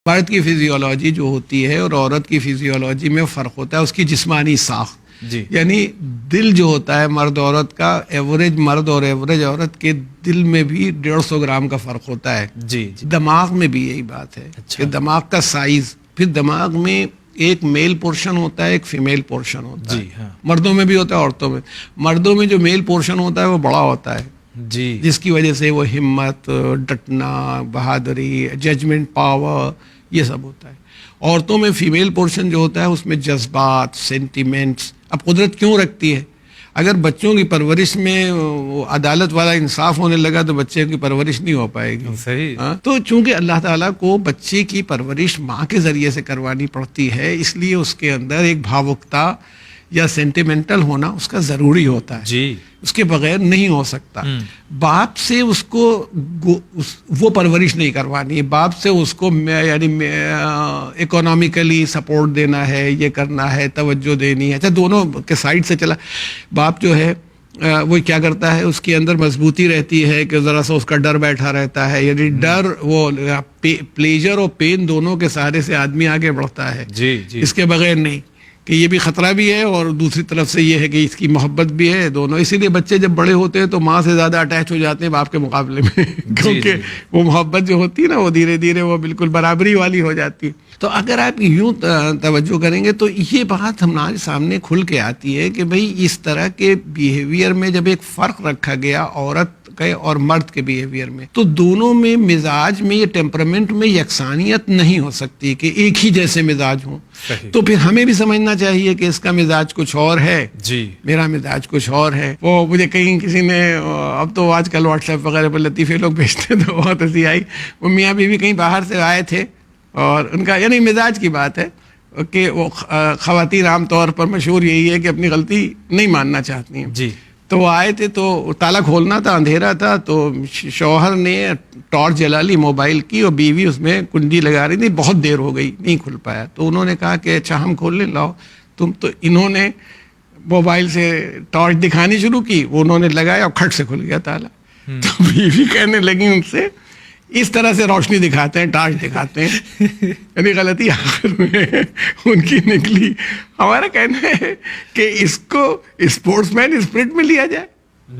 مرد کی فزیولوجی جو ہوتی ہے اور عورت کی فزیولوجی میں فرق ہوتا ہے اس کی جسمانی ساخت. جی یعنی دل جو ہوتا ہے مرد عورت کا، ایوریج مرد اور ایوریج عورت کے دل میں بھی 150 گرام کا فرق ہوتا ہے. جی جی دماغ میں بھی یہی بات ہے کہ دماغ کا سائز، پھر دماغ میں ایک میل پورشن ہوتا ہے، ایک فیمیل پورشن ہوتا ہے. جی ہاں مردوں میں بھی ہوتا ہے، عورتوں میں. مردوں میں جو میل پورشن ہوتا ہے وہ بڑا ہوتا ہے، جی جس کی وجہ سے وہ ہمت، ڈٹنا، بہادری، ججمنٹ پاور، یہ سب ہوتا ہے. عورتوں میں فیمیل پورشن جو ہوتا ہے اس میں جذبات، سینٹیمنٹس. اب قدرت کیوں رکھتی ہے؟ اگر بچوں کی پرورش میں عدالت والا انصاف ہونے لگا تو بچے کی پرورش نہیں ہو پائے گی. صحیح. تو چونکہ اللہ تعالیٰ کو بچے کی پرورش ماں کے ذریعے سے کروانی پڑتی ہے، اس لیے اس کے اندر ایک بھاوکتا یا سینٹیمنٹل ہونا اس کا ضروری ہوتا ہے. جی اس کے بغیر نہیں ہو سکتا. باپ سے اس کو وہ پرورش نہیں کروانی ہے، باپ سے اس کو یعنی اکنامکلی سپورٹ دینا ہے، یہ کرنا ہے، توجہ دینی ہے. اچھا دونوں کے سائڈ سے چلا. باپ جو ہے وہ کیا کرتا ہے، اس کے اندر مضبوطی رہتی ہے کہ ذرا سا اس کا ڈر بیٹھا رہتا ہے، یعنی ڈر، وہ پلیجر اور پین دونوں کے سہارے سے آدمی آگے بڑھتا ہے. جی جی اس کے بغیر نہیں، کہ یہ بھی خطرہ بھی ہے اور دوسری طرف سے یہ ہے کہ اس کی محبت بھی ہے، دونوں. اسی لیے بچے جب بڑے ہوتے ہیں تو ماں سے زیادہ اٹیچ ہو جاتے ہیں باپ کے مقابلے میں کیونکہ وہ محبت جو ہوتی ہے نا وہ دھیرے دھیرے وہ بالکل برابری والی ہو جاتی ہے. تو اگر آپ یوں توجہ کریں گے تو یہ بات ہمارے سامنے کھل کے آتی ہے کہ بھئی اس طرح کے بیہیویئر میں جب ایک فرق رکھا گیا عورت کے اور مرد کے بیہیویئر میں، تو دونوں میں مزاج میں یا ٹیمپرامنٹ میں یکسانیت نہیں ہو سکتی کہ ایک ہی جیسے مزاج ہوں. تو پھر ہمیں بھی سمجھنا چاہیے کہ اس کا مزاج کچھ اور ہے، جی میرا مزاج کچھ اور ہے. وہ مجھے کہیں کسی نے، اب تو آج کل واٹس ایپ وغیرہ پر لطیفے لوگ بھیجتے ہیں تو بہت ہنسی آئی. وہ میاں بیوی کہیں باہر سے آئے تھے اور ان کا یعنی مزاج کی بات ہے کہ وہ خواتین عام طور پر مشہور یہی ہے کہ اپنی غلطی نہیں ماننا چاہتی ہیں. جی تو وہ آئے تھے تو تالا کھولنا تھا، اندھیرا تھا، تو شوہر نے ٹارچ جلا لی موبائل کی اور بیوی اس میں کنجی لگا رہی تھی. بہت دیر ہو گئی، نہیں کھل پایا. تو انہوں نے کہا کہ اچھا ہم کھول لیں، لاؤ تم. تو انہوں نے موبائل سے ٹارچ دکھانی شروع کی، وہ انہوں نے لگایا اور کھٹ سے کھل گیا تالا. تو بیوی کہنے لگی ان سے، اس طرح سے روشنی دکھاتے ہیں، ٹارچ دکھاتے ہیں. یعنی غلطی آخر میں ان کی نکلی. ہمارا کہنا ہے کہ اس کو اسپورٹس مین اسپرٹ میں لیا جائے،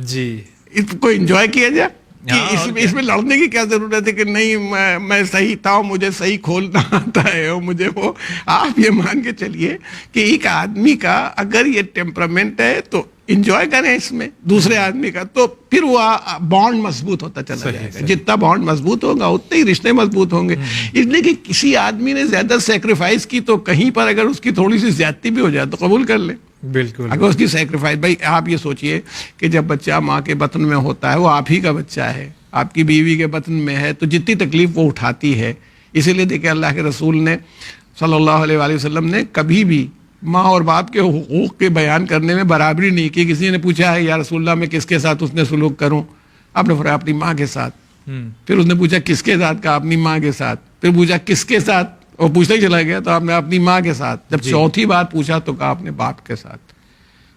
جی اس کو انجوائے کیا جائے کہ اس میں لڑنے کی کیا ضرورت ہے کہ نہیں میں صحیح تھا، مجھے صحیح کھولنا آتا ہے اور مجھے وہ. آپ یہ مان کے چلیے کہ ایک آدمی کا اگر یہ ٹیمپرامنٹ ہے تو انجوائے کریں اس میں دوسرے آدمی کا، تو پھر وہ بانڈ مضبوط ہوتا چلا جائے گا. جتنا بانڈ مضبوط ہوگا اتنے ہی رشتے مضبوط ہوں گے. اس لیے کہ کسی آدمی نے زیادہ سیکریفائس کی تو کہیں پر اگر اس کی تھوڑی سی زیادتی بھی ہو جائے تو قبول کر لیں. بالکل. اگر اس کی سیکریفائس، بھائی آپ یہ سوچئے کہ جب بچہ ماں کے بطن میں ہوتا ہے وہ آپ ہی کا بچہ ہے، آپ کی بیوی کے بطن میں ہے، تو جتنی تکلیف وہ اٹھاتی ہے. اسی لیے دیکھیں اللہ کے رسول نے صلی اللہ علیہ وآلہ وسلم نے کبھی بھی ماں اور باپ کے حقوق کے بیان کرنے میں برابری نہیں کی. کسی نے پوچھا ہے یا رسول اللہ میں کس کے ساتھ اس نے سلوک کروں؟ آپ نے فرمایا اپنی ماں کے ساتھ. پھر اس نے پوچھا کس کے ساتھ؟ کہا اپنی ماں کے ساتھ. پھر پوچھا کس کے ساتھ؟ اور پوچھتا ہی چلا گیا. تو آپ نے اپنی ماں کے ساتھ. جب چوتھی بار پوچھا تو کہا اپنے باپ کے ساتھ.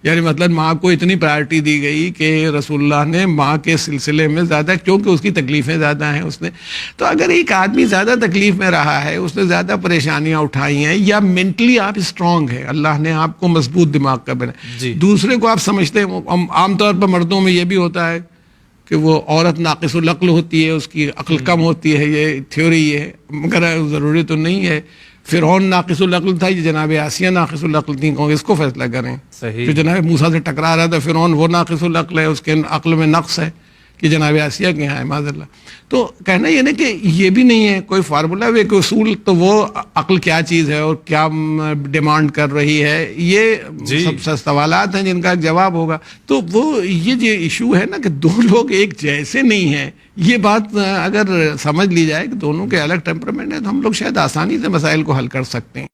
یعنی مطلب ماں کو اتنی پرائرٹی دی گئی کہ رسول اللہ نے ماں کے سلسلے میں زیادہ، کیونکہ اس کی تکلیفیں زیادہ ہیں اس نے. تو اگر ایک آدمی زیادہ تکلیف میں رہا ہے، اس نے زیادہ پریشانیاں اٹھائی ہیں، یا مینٹلی آپ اسٹرانگ ہے، اللہ نے آپ کو مضبوط دماغ کا بنا، دوسرے کو آپ سمجھتے ہیں. عام طور پر مردوں میں یہ بھی ہوتا ہے کہ وہ عورت ناقص العقل ہوتی ہے، اس کی عقل کم ہوتی ہے، یہ تھیوری ہے، مگر ضروری تو نہیں ہے. فرعون ناقص العقل تھا، یہ جناب آسیہ ناقص العقل تھی، کہوں اس کو فیصلہ کریں. جو جناب موسیٰ سے ٹکرا رہا تھا فرعون، وہ ناقص العقل ہے، اس کے عقل میں نقص ہے کہ جناب آسیہ کے یہاں ہے معاذ اللہ. تو کہنا یہ نہیں کہ یہ بھی نہیں ہے کوئی فارمولہ، ایک اصول. تو وہ عقل کیا چیز ہے اور کیا ڈیمانڈ کر رہی ہے، یہ سب سوالات ہیں جن کا جواب ہوگا. تو وہ یہ جو ایشو ہے نا کہ دو لوگ ایک جیسے نہیں ہیں، یہ بات اگر سمجھ لی جائے کہ دونوں کے الگ ٹیمپرامنٹ ہے تو ہم لوگ شاید آسانی سے مسائل کو حل کر سکتے ہیں.